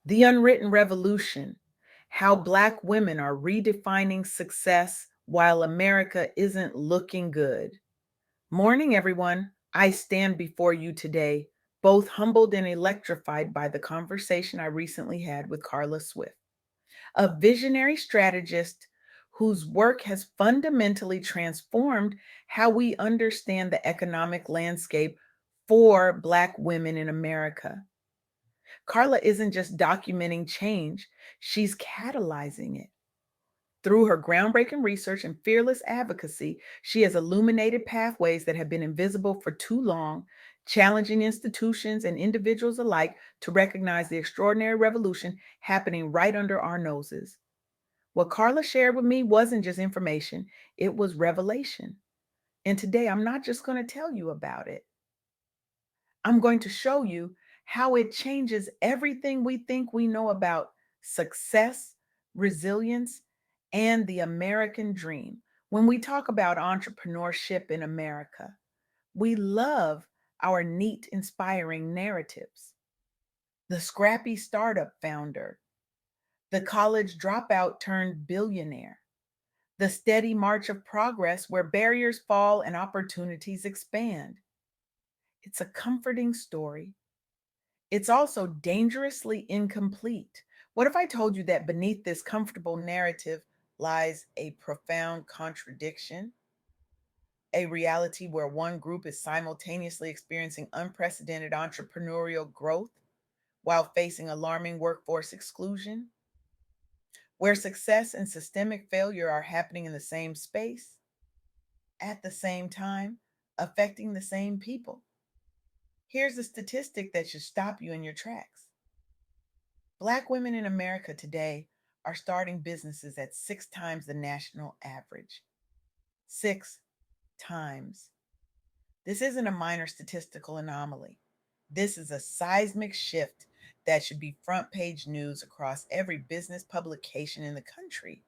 The Unwritten Revolution: How Black Women Are Redefining Success While America Isn't Looking Good. Morning, everyone. I stand before you today, both humbled and electrified by the conversation I recently had with Carla Swift, a visionary strategist whose work has fundamentally transformed how we understand the economic landscape for Black women in America. Carla isn't just documenting change, she's catalyzing it. Through her groundbreaking research and fearless advocacy, she has illuminated pathways that have been invisible for too long, challenging institutions and individuals alike to recognize the extraordinary revolution happening right under our noses. What Carla shared with me wasn't just information, it was revelation. And today I'm not just going to tell you about it, I'm going to show you how it changes everything we think we know about success, resilience, and the American dream. When we talk about entrepreneurship in America, we love our neat, inspiring narratives. The scrappy startup founder, the college dropout turned billionaire, the steady march of progress where barriers fall and opportunities expand. It's a comforting story. It's also dangerously incomplete. What if I told you that beneath this comfortable narrative lies a profound contradiction, a reality where one group is simultaneously experiencing unprecedented entrepreneurial growth while facing alarming workforce exclusion, where success and systemic failure are happening in the same space, at the same time, affecting the same people? Here's a statistic that should stop you in your tracks. Black women in America today are starting businesses at 6 times the national average. 6 times. This isn't a minor statistical anomaly. This is a seismic shift that should be front page news across every business publication in the country.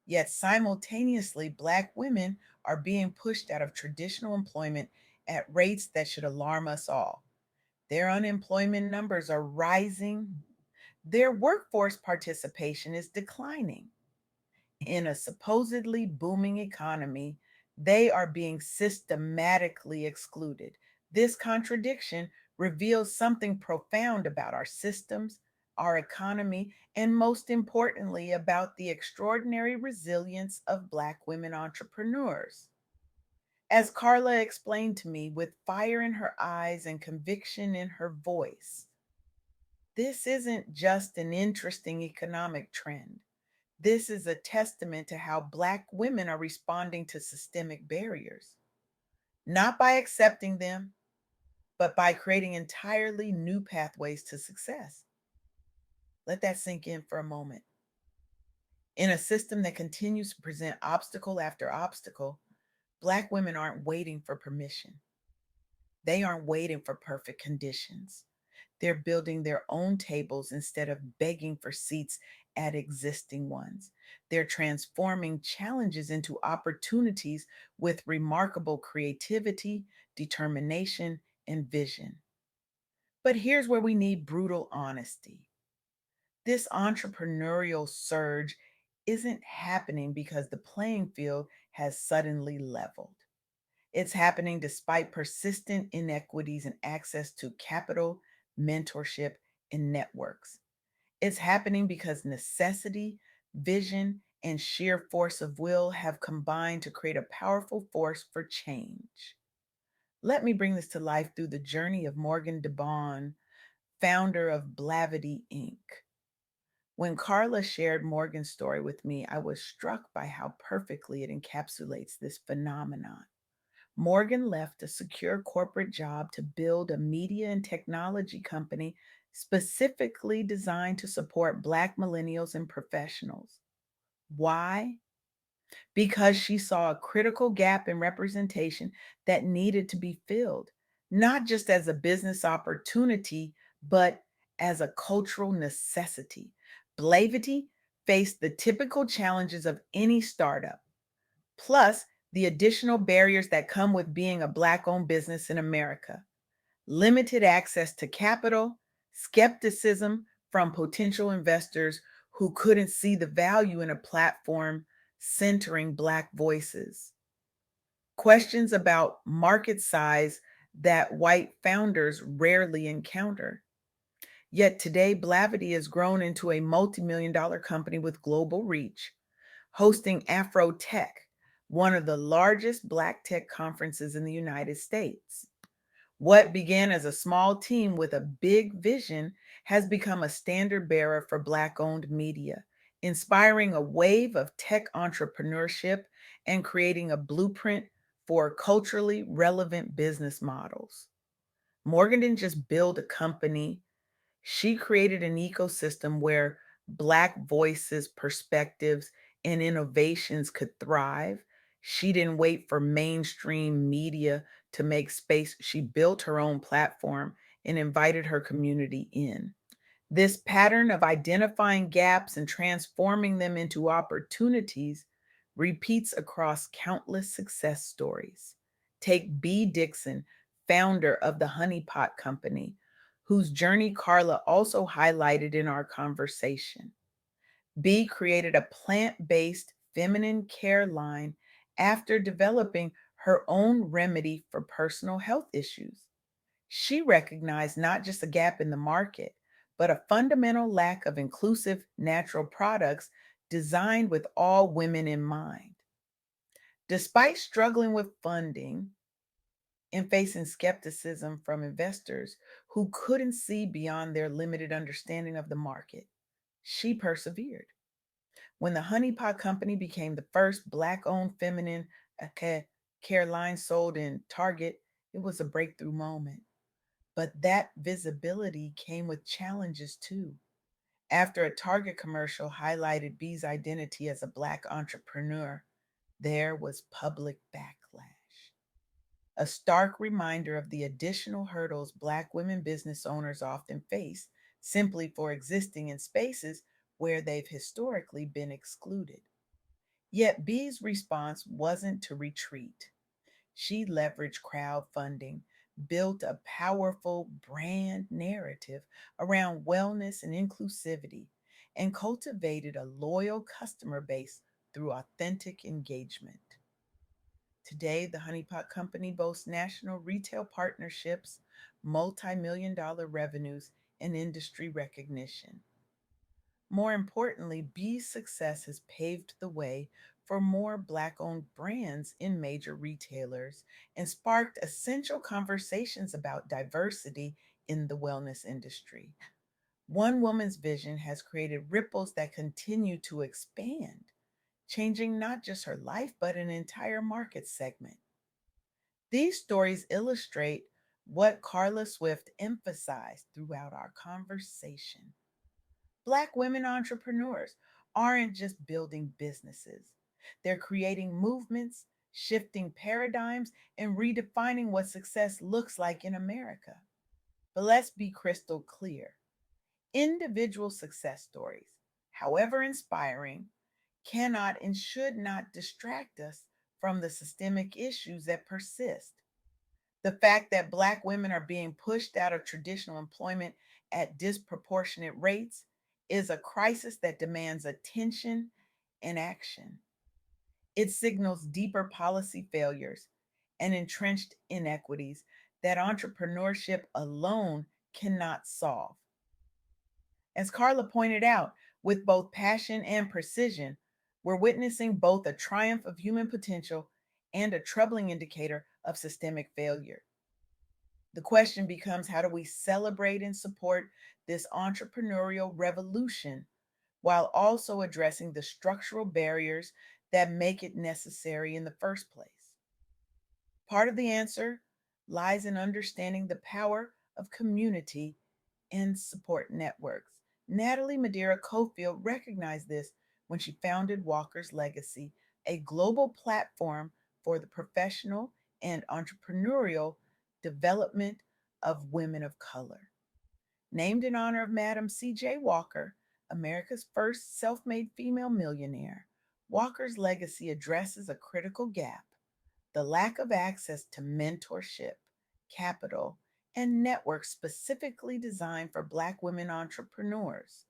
Yet simultaneously, Black women are being pushed out of traditional employment at rates that should alarm us all. Their unemployment numbers are rising, their workforce participation is declining. In a supposedly booming economy, they are being systematically excluded. This contradiction reveals something profound about our systems, our economy, and most importantly, about the extraordinary resilience of Black women entrepreneurs. As Carla explained to me with fire in her eyes and conviction in her voice, this isn't just an interesting economic trend. This is a testament to how Black women are responding to systemic barriers, not by accepting them, but by creating entirely new pathways to success. Let that sink in for a moment. In a system that continues to present obstacle after obstacle, Black women aren't waiting for permission. They aren't waiting for perfect conditions. They're building their own tables instead of begging for seats at existing ones. They're transforming challenges into opportunities with remarkable creativity, determination, and vision. But here's where we need brutal honesty. This entrepreneurial surge isn't happening because the playing field has suddenly leveled. It's happening despite persistent inequities in access to capital, mentorship, and networks. It's happening because necessity, vision, and sheer force of will have combined to create a powerful force for change. Let me bring this to life through the journey of Morgan DeBaun, founder of Blavity Inc. When Carla shared Morgan's story with me, I was struck by how perfectly it encapsulates this phenomenon. Morgan left a secure corporate job to build a media and technology company specifically designed to support Black millennials and professionals. Why? Because she saw a critical gap in representation that needed to be filled, not just as a business opportunity, but as a cultural necessity. Blavity faced the typical challenges of any startup, plus the additional barriers that come with being a Black owned business in America: limited access to capital, skepticism from potential investors who couldn't see the value in a platform centering Black voices. Questions about market size that white founders rarely encounter. Yet today, Blavity has grown into a multi-million dollar company with global reach, hosting Afro Tech, one of the largest Black tech conferences in the United States. What began as a small team with a big vision has become a standard bearer for Black owned media, inspiring a wave of tech entrepreneurship and creating a blueprint for culturally relevant business models. Morgan didn't just build a company, she created an ecosystem where Black voices, perspectives, and innovations could thrive. She didn't wait for mainstream media to make space. She built her own platform and invited her community in. This pattern of identifying gaps and transforming them into opportunities repeats across countless success stories. Take B. Dixon, founder of the Honey Pot Company, whose journey Carla also highlighted in our conversation. B created a plant based feminine care line after developing her own remedy for personal health issues. She recognized not just a gap in the market, but a fundamental lack of inclusive natural products designed with all women in mind. Despite struggling with funding and facing skepticism from investors who couldn't see beyond their limited understanding of the market, she persevered. When the Honey Pot Company became the first Black owned feminine care line sold in Target, it was a breakthrough moment. But that visibility came with challenges too. After a Target commercial highlighted B's identity as a Black entrepreneur, there was public backlash. A stark reminder of the additional hurdles Black women business owners often face simply for existing in spaces where they've historically been excluded. Yet B's response wasn't to retreat. She leveraged crowdfunding, built a powerful brand narrative around wellness and inclusivity, and cultivated a loyal customer base through authentic engagement. Today, the Honeypot Company boasts national retail partnerships, multi-million dollar revenues, and industry recognition. More importantly, B's success has paved the way for more Black owned brands in major retailers and sparked essential conversations about diversity in the wellness industry. One woman's vision has created ripples that continue to expand, changing not just her life, but an entire market segment. These stories illustrate what Carla Swift emphasized throughout our conversation. Black women entrepreneurs aren't just building businesses, they're creating movements, shifting paradigms, and redefining what success looks like in America. But let's be crystal clear: individual success stories, however inspiring, cannot and should not distract us from the systemic issues that persist. The fact that Black women are being pushed out of traditional employment at disproportionate rates is a crisis that demands attention and action. It signals deeper policy failures and entrenched inequities that entrepreneurship alone cannot solve. As Carla pointed out, with both passion and precision, we're witnessing both a triumph of human potential and a troubling indicator of systemic failure. The question becomes, how do we celebrate and support this entrepreneurial revolution while also addressing the structural barriers that make it necessary in the first place? Part of the answer lies in understanding the power of community and support networks. Natalie Madeira Cofield recognized this when she founded Walker's Legacy, a global platform for the professional and entrepreneurial development of women of color. Named in honor of Madam C.J. Walker, America's first self made female millionaire, Walker's Legacy addresses a critical gap: the lack of access to mentorship, capital, and networks specifically designed for Black women entrepreneurs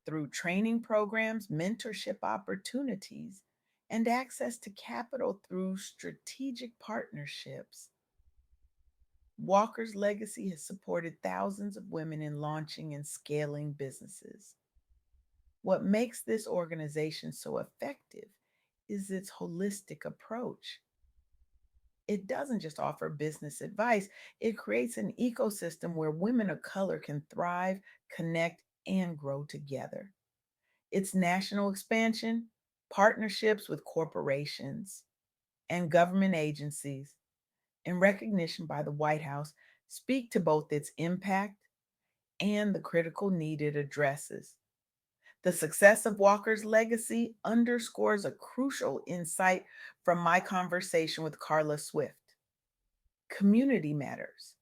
through training programs, mentorship opportunities, and access to capital through strategic partnerships. Walker's legacy has supported thousands of women in launching and scaling businesses. What makes this organization so effective is its holistic approach. It doesn't just offer business advice, it creates an ecosystem where women of color can thrive, connect, and grow together. Its national expansion, partnerships with corporations and government agencies, and recognition by the White House speak to both its impact and the critical need it addresses. The success of Walker's legacy underscores a crucial insight from my conversation with Carla Swift. Community matters.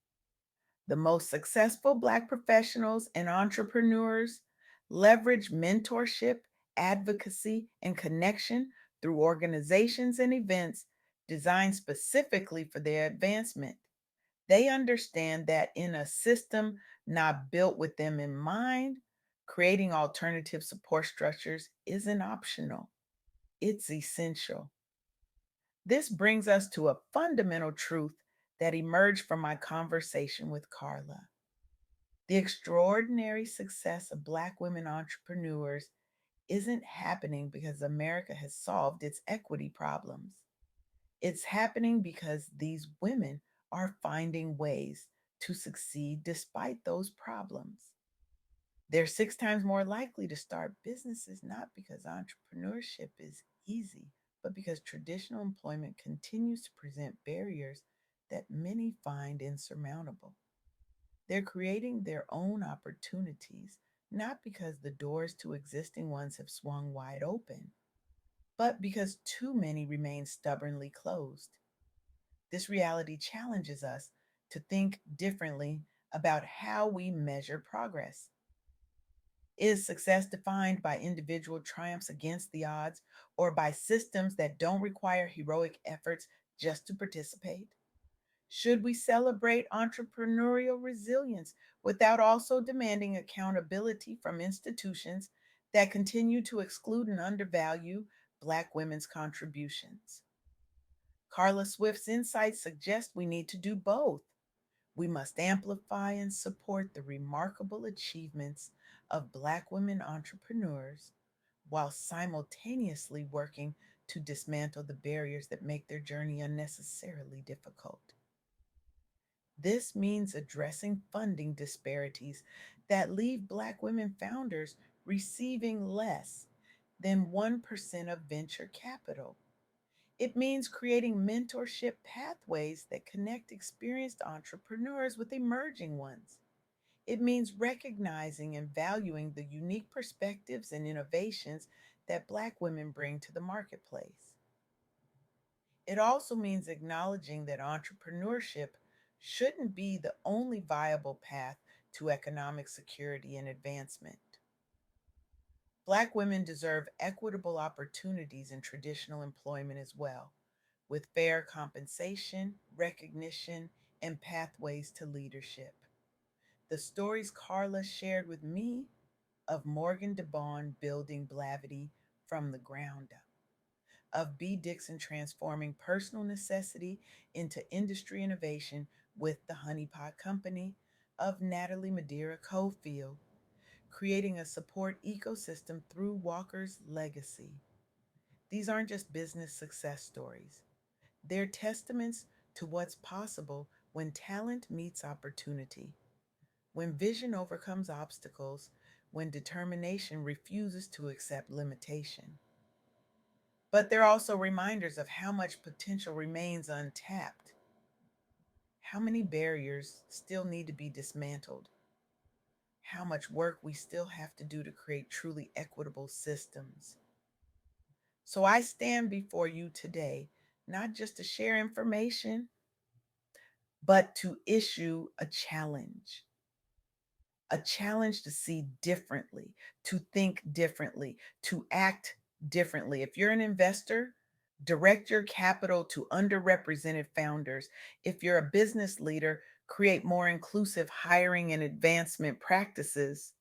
The most successful Black professionals and entrepreneurs leverage mentorship, advocacy, and connection through organizations and events designed specifically for their advancement. They understand that in a system not built with them in mind, creating alternative support structures isn't optional, it's essential. This brings us to a fundamental truth that emerged from my conversation with Carla. The extraordinary success of Black women entrepreneurs isn't happening because America has solved its equity problems. It's happening because these women are finding ways to succeed despite those problems. They're six times more likely to start businesses not because entrepreneurship is easy, but because traditional employment continues to present barriers that many find insurmountable. They're creating their own opportunities, not because the doors to existing ones have swung wide open, but because too many remain stubbornly closed. This reality challenges us to think differently about how we measure progress. Is success defined by individual triumphs against the odds or by systems that don't require heroic efforts just to participate? Should we celebrate entrepreneurial resilience without also demanding accountability from institutions that continue to exclude and undervalue Black women's contributions? Carla Swift's insights suggest we need to do both. We must amplify and support the remarkable achievements of Black women entrepreneurs while simultaneously working to dismantle the barriers that make their journey unnecessarily difficult. This means addressing funding disparities that leave Black women founders receiving less than 1% of venture capital. It means creating mentorship pathways that connect experienced entrepreneurs with emerging ones. It means recognizing and valuing the unique perspectives and innovations that Black women bring to the marketplace. It also means acknowledging that entrepreneurship shouldn't be the only viable path to economic security and advancement. Black women deserve equitable opportunities in traditional employment as well, with fair compensation, recognition, and pathways to leadership. The stories Carla shared with me of Morgan DeBaun building Blavity from the ground up, of B. Dixon transforming personal necessity into industry innovation with the Honey Pot Company, of Natalie Madeira Cofield creating a support ecosystem through Walker's legacy. These aren't just business success stories, they're testaments to what's possible when talent meets opportunity, when vision overcomes obstacles, when determination refuses to accept limitation. But they're also reminders of how much potential remains untapped, how many barriers still need to be dismantled, how much work we still have to do to create truly equitable systems. So I stand before you today, not just to share information, but to issue a challenge to see differently, to think differently, to act differently. If you're an investor, direct your capital to underrepresented founders. If you're a business leader, create more inclusive hiring and advancement practices.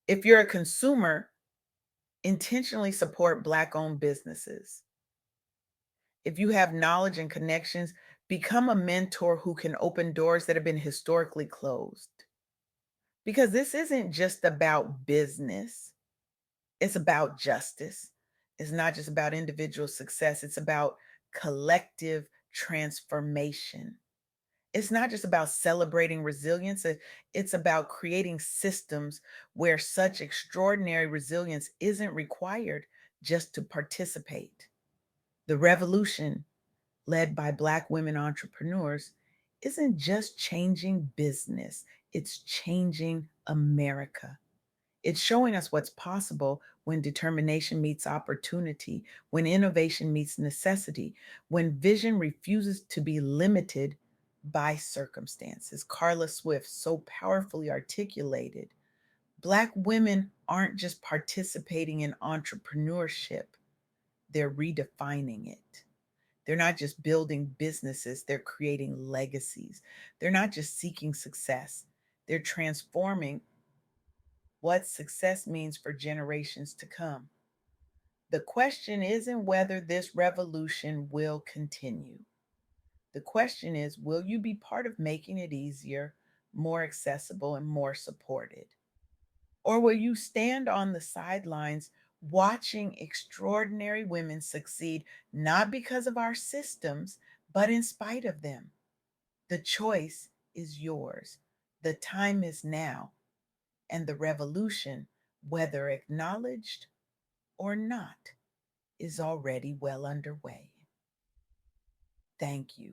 If you're a consumer, intentionally support Black owned businesses. If you have knowledge and connections, become a mentor who can open doors that have been historically closed. Because this isn't just about business, it's about justice. It's not just about individual success, it's about collective transformation. It's not just about celebrating resilience, it's about creating systems where such extraordinary resilience isn't required just to participate. The revolution, led by Black women entrepreneurs, isn't just changing business, it's changing America. It's showing us what's possible when determination meets opportunity, when innovation meets necessity, when vision refuses to be limited by circumstances. Carla Swift so powerfully articulated Black women aren't just participating in entrepreneurship, they're redefining it. They're not just building businesses, they're creating legacies. They're not just seeking success, they're transforming what success means for generations to come. The question isn't whether this revolution will continue. The question is, will you be part of making it easier, more accessible, and more supported? Or will you stand on the sidelines watching extraordinary women succeed, not because of our systems, but in spite of them? The choice is yours. The time is now, and the revolution, whether acknowledged or not, is already well underway. Thank you.